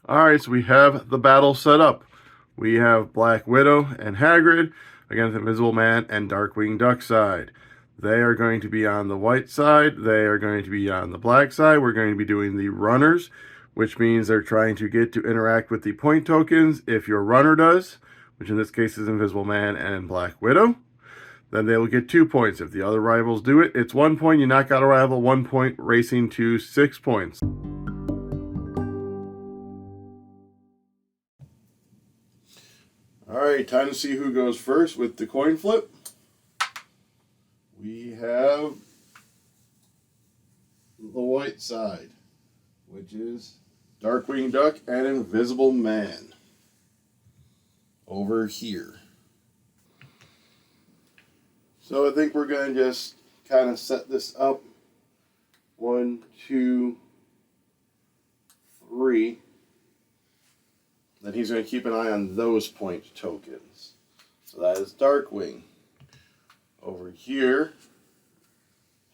Alright, so we have the battle set up. We have Black Widow and Hagrid against Invisible Man and Darkwing Duck side. They are going to be on the white side. They are going to be on the black side. We're going to be doing the runners, which means they're trying to get to interact with the point tokens. If your runner does, which in this case is Invisible Man and Black Widow, then they will get 2 points. If the other rivals do it, it's 1 point. You knock out a rival, 1 point, racing to 6 points. Alright, time to see who goes first with the coin flip. We have the white side, which is Darkwing Duck and Invisible Man over here. So I think we're going to just kind of set this up. 1, 2, 3. Then he's going to keep an eye on those point tokens. So that is Darkwing. Over here,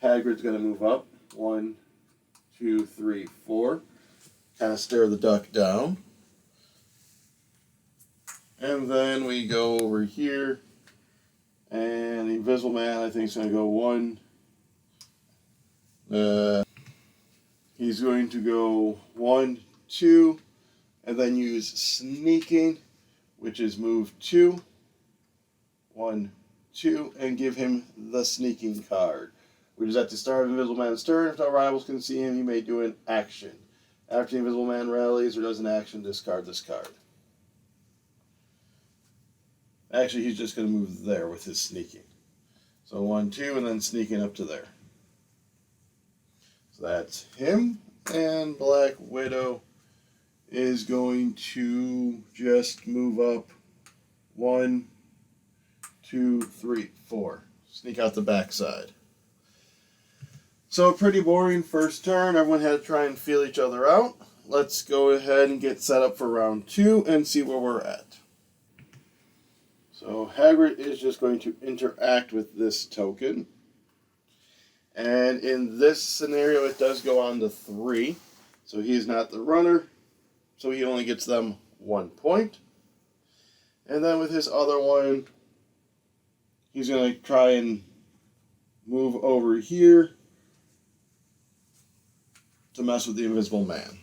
Hagrid's going to move up. 1, 2, 3, 4. Kind of stare the duck down. And then we go over here. And the Invisible Man, I think, is going to go 1. He's going to go 1, 2. And then use sneaking, which is move 2. 1, 2. And give him the sneaking card, which is at the start of Invisible Man's turn. If no rivals can see him, he may do an action. After the Invisible Man rallies or does an action, discard this card. Actually, he's just going to move there with his sneaking. So 1, 2, and then sneaking up to there. So that's him. And Black Widow is going to just move up 1, 2, 3, 4. Sneak out the backside. So a pretty boring first turn. Everyone had to try and feel each other out. Let's go ahead and get set up for round 2 and see where we're at. So Hagrid is just going to interact with this token. And in this scenario, it does go on to 3. So he's not the runner. So he only gets them 1 point. And then with his other one, he's going to try and move over here to mess with the Invisible Man.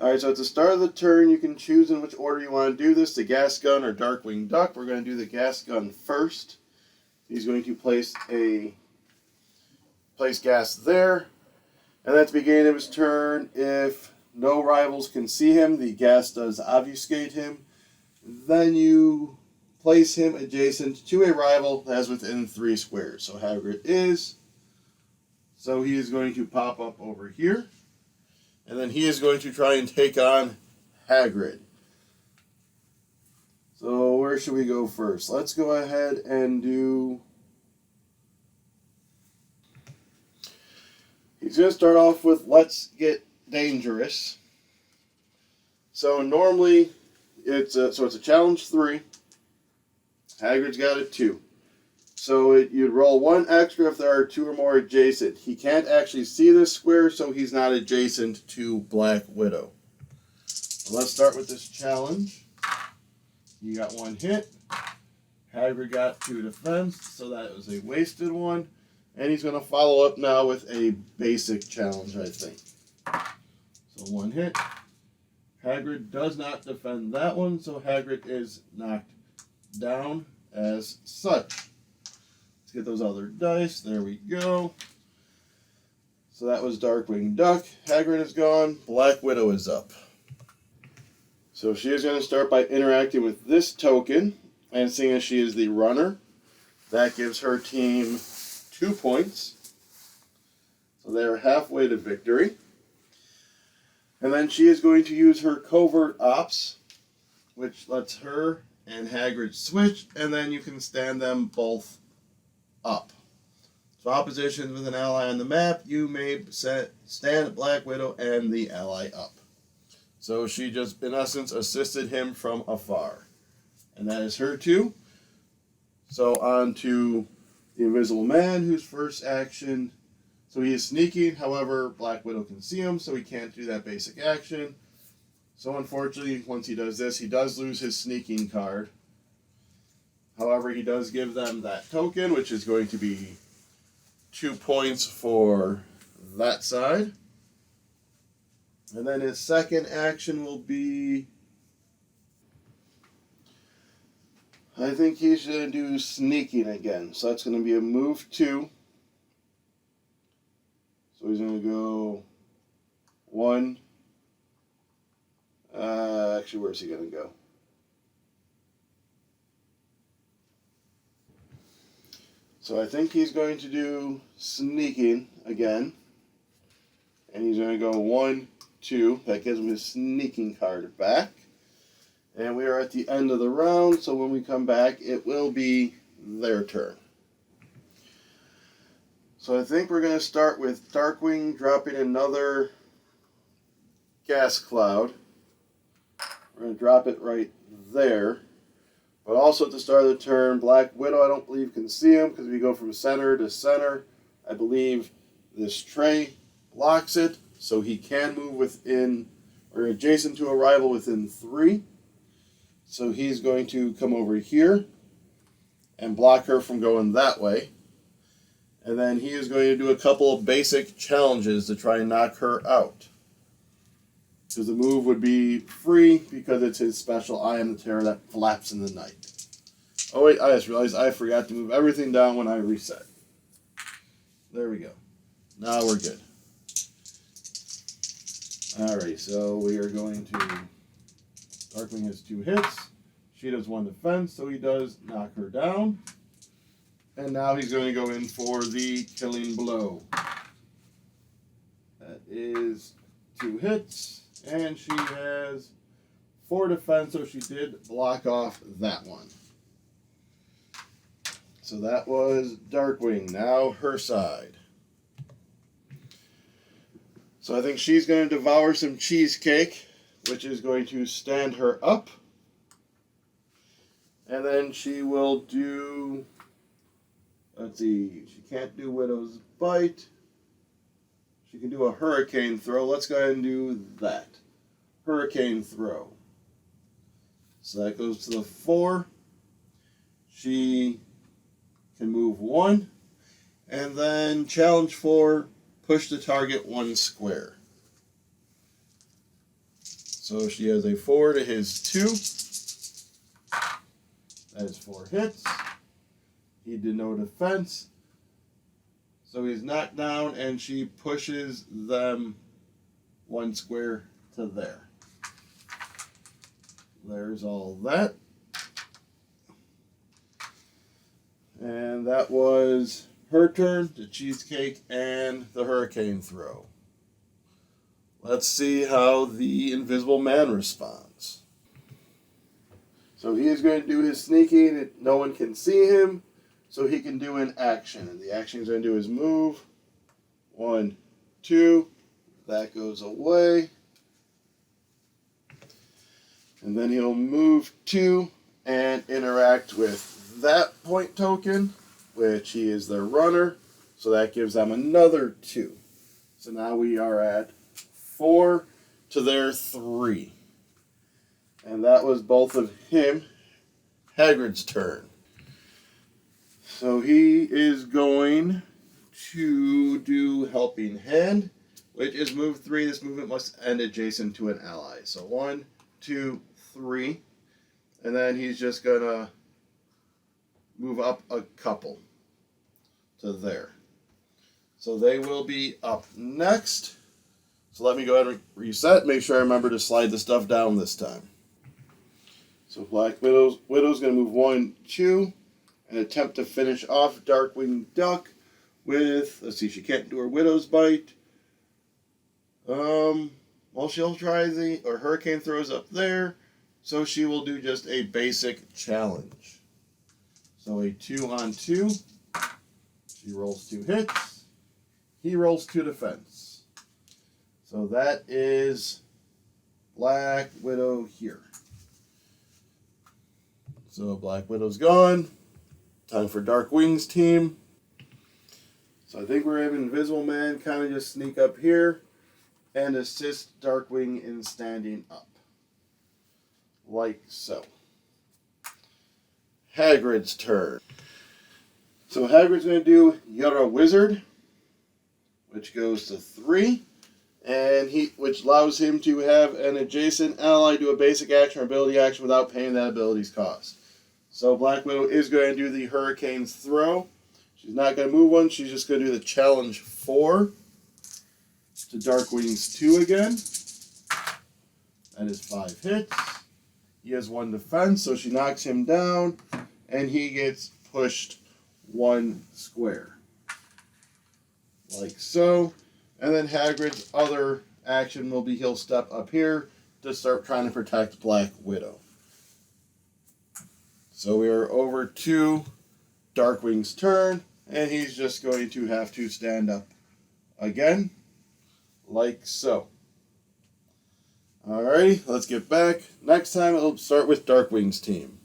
Alright, so at the start of the turn, you can choose in which order you want to do this, the gas gun or Darkwing Duck. We're going to do the gas gun first. He's going to place gas there. And at the beginning of his turn, if no rivals can see him, the gas does obfuscate him. Then you place him adjacent to a rival that is within 3 squares. So Hagrid is. So he is going to pop up over here. And then he is going to try and take on Hagrid. So where should we go first? Let's go ahead and do... He's going to start off with Let's Get Dangerous. So normally it's a challenge 3. Hagrid's got a 2. So you'd roll 1 extra if there are 2 or more adjacent. He can't actually see this square, so he's not adjacent to Black Widow. So let's start with this challenge. You got 1 hit. Hagrid got 2 defense, so that was a wasted one. And he's going to follow up now with a basic challenge, I think. So 1 hit. Hagrid does not defend that one, so Hagrid is knocked down as such. Let's get those other dice. There we go. So that was Darkwing Duck. Hagrid is gone. Black Widow is up. So she is going to start by interacting with this token. And seeing as she is the runner, that gives her team 2 points. So they're halfway to victory. And then she is going to use her covert ops, which lets her and Hagrid switch, and then you can stand them both up. So oppositions with an ally on the map, you may stand Black Widow and the ally up. So she just, in essence, assisted him from afar. And that is her 2. So on to the Invisible Man, whose first action So he is sneaking, however, Black Widow can see him, so he can't do that basic action. So unfortunately, once he does this, he does lose his sneaking card. However, he does give them that token, which is going to be 2 points for that side. And then his second action will be, I think he's going to do sneaking again. So that's going to be a move 2. So he's going to go 1. Actually, where's he going to go? So I think he's going to do sneaking again. And he's going to go 1, 2. That gives him his sneaking card back. And we are at the end of the round, so when we come back, it will be their turn. So I think we're going to start with Darkwing dropping another gas cloud. We're going to drop it right there. But also at the start of the turn, Black Widow, I don't believe, can see him because we go from center to center. I believe this tray blocks it, so he can move within or adjacent to a rival within 3. So he's going to come over here and block her from going that way. And then he is going to do a couple of basic challenges to try and knock her out. Because the move would be free because it's his special I Am the Terror that flaps in the night. Oh wait, I just realized I forgot to move everything down when I reset. There we go. Now we're good. Alright, so we are going to... Darkwing has 2 hits. She does 1 defense, so he does knock her down. And now he's going to go in for the killing blow. That is 2 hits. And she has 4 defense, so she did block off that one. So that was Darkwing. Now her side. So I think she's going to devour some cheesecake, which is going to stand her up. And then she will do... Let's see. She can't do Widow's Bite. She can do a Hurricane Throw. Let's go ahead and do that. Hurricane Throw. So that goes to the 4. She can move 1. And then challenge 4, push the target 1 square. So she has a 4 to his 2. That is 4 hits. He did no defense. So he's knocked down, and she pushes them 1 square to there. There's all that. And that was her turn, the cheesecake, and the hurricane throw. Let's see how the Invisible Man responds. So he is going to do his sneaking. No one can see him, so he can do an action. And the action he's going to do is move. 1, 2. That goes away. And then he'll move 2 and interact with that point token, which he is their runner. So that gives them another 2. So now we are at 4 to their 3. And that was both of him. Hagrid's turn. So he is going to do Helping Hand, which is move 3. This movement must end adjacent to an ally. So 1, 2, 3. And then he's just going to move up a couple to there. So they will be up next. So let me go ahead and reset. Make sure I remember to slide the stuff down this time. So Black Widow's going to move 1, 2, and attempt to finish off Darkwing Duck with, let's see, she can't do her Widow's Bite. Well, she'll try or Hurricane Throws up there, so she will do just a basic challenge. So a 2 on 2. She rolls 2 hits. He rolls 2 defense. So that is Black Widow here. So Black Widow's gone. Time for Darkwing's team. So I think we're having Invisible Man kind of just sneak up here and assist Darkwing in standing up. Like so. Hagrid's turn. So Hagrid's going to do You're a Wizard, which goes to 3, and which allows him to have an adjacent ally do a basic action or ability action without paying that ability's cost. So Black Widow is going to do the Hurricane's Throw. She's not going to move one. She's just going to do the Challenge 4 to Darkwing's 2 again. That is 5 hits. He has 1 defense, so she knocks him down, and he gets pushed 1 square. Like so. And then Hagrid's other action will be he'll step up here to start trying to protect Black Widow. So we are over to Darkwing's turn, and he's just going to have to stand up again, like so. Alrighty, let's get back. Next time it'll start with Darkwing's team.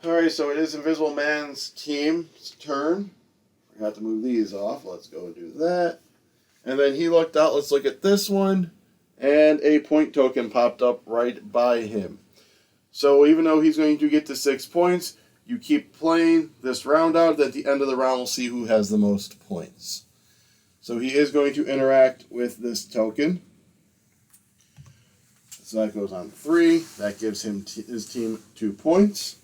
Alright, so it is Invisible Man's team's turn. Forgot to move these off. Let's go and do that. And then he looked out. Let's look at this one. And a point token popped up right by him. So even though he's going to get to 6 points, you keep playing this round out. At the end of the round, we'll see who has the most points. So he is going to interact with this token. So that goes on 3. That gives him his team 2 points.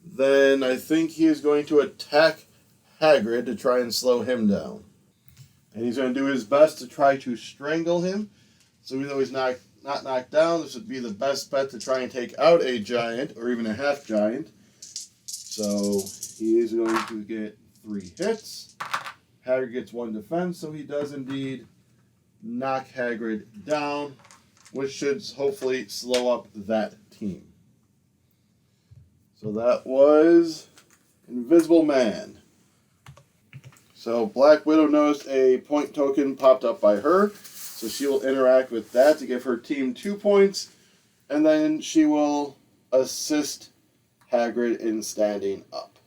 Then I think he is going to attack Hagrid to try and slow him down. And he's going to do his best to try to strangle him. So even though he's not knocked down, this would be the best bet to try and take out a giant or even a half giant. So he is going to get 3 hits. Hagrid gets 1 defense, so he does indeed knock Hagrid down, which should hopefully slow up that team. So that was Invisible Man. So Black Widow noticed a point token popped up by her. So she will interact with that to give her team 2 points. And then she will assist Hagrid in standing up.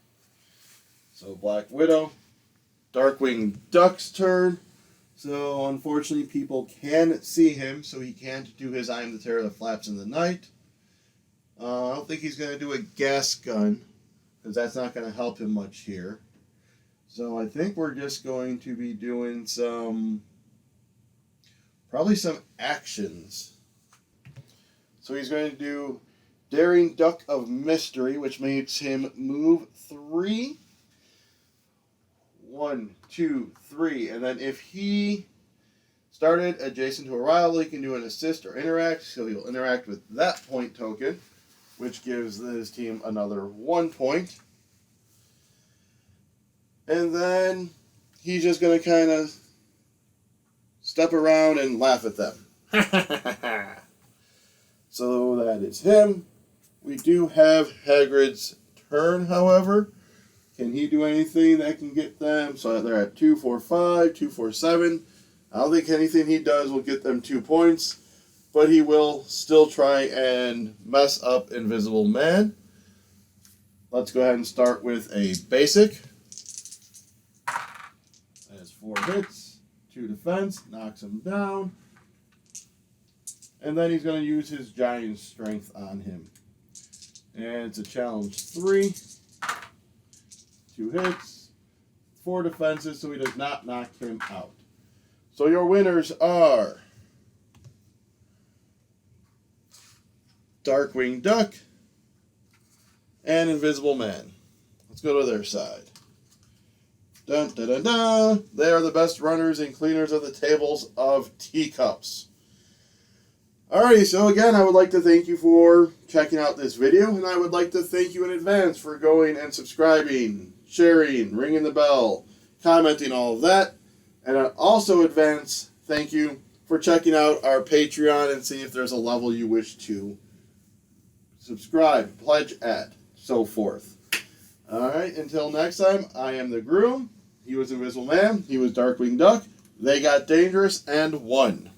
So Black Widow. Darkwing Duck's turn. So unfortunately people can see him. So he can't do his I am the terror that flaps in the night. I don't think he's going to do a gas gun, because that's not going to help him much here. So I think we're just going to be doing probably some actions. So he's going to do Daring Duck of Mystery, which makes him move 3. 1, 2, 3. And then if he started adjacent to a rival, he can do an assist or interact. So he'll interact with that point token, which gives his team another 1 point. And then he's just going to kind of step around and laugh at them. So that is him. We do have Hagrid's turn, however. Can he do anything that can get them? So they're at 2, 4, 5, 2, 4, 7. I don't think anything he does will get them 2 points. But he will still try and mess up Invisible Man. Let's go ahead and start with a basic. That is 4 hits, 2 defense, knocks him down. And then he's going to use his giant strength on him. And it's a challenge 3. 2 hits, 4 defenses, so he does not knock him out. So your winners are Darkwing Duck and Invisible Man. Let's go to their side. Dun, dun, dun, dun. They are the best runners and cleaners of the tables of teacups. Alrighty, so again, I would like to thank you for checking out this video, and I would like to thank you in advance for going and subscribing, sharing, ringing the bell, commenting, all of that. And I also advance thank you for checking out our Patreon and see if there's a level you wish to subscribe, pledge at, so forth. Alright, until next time, I am the Groom. He was Invisible Man. He was Darkwing Duck. They got dangerous and won.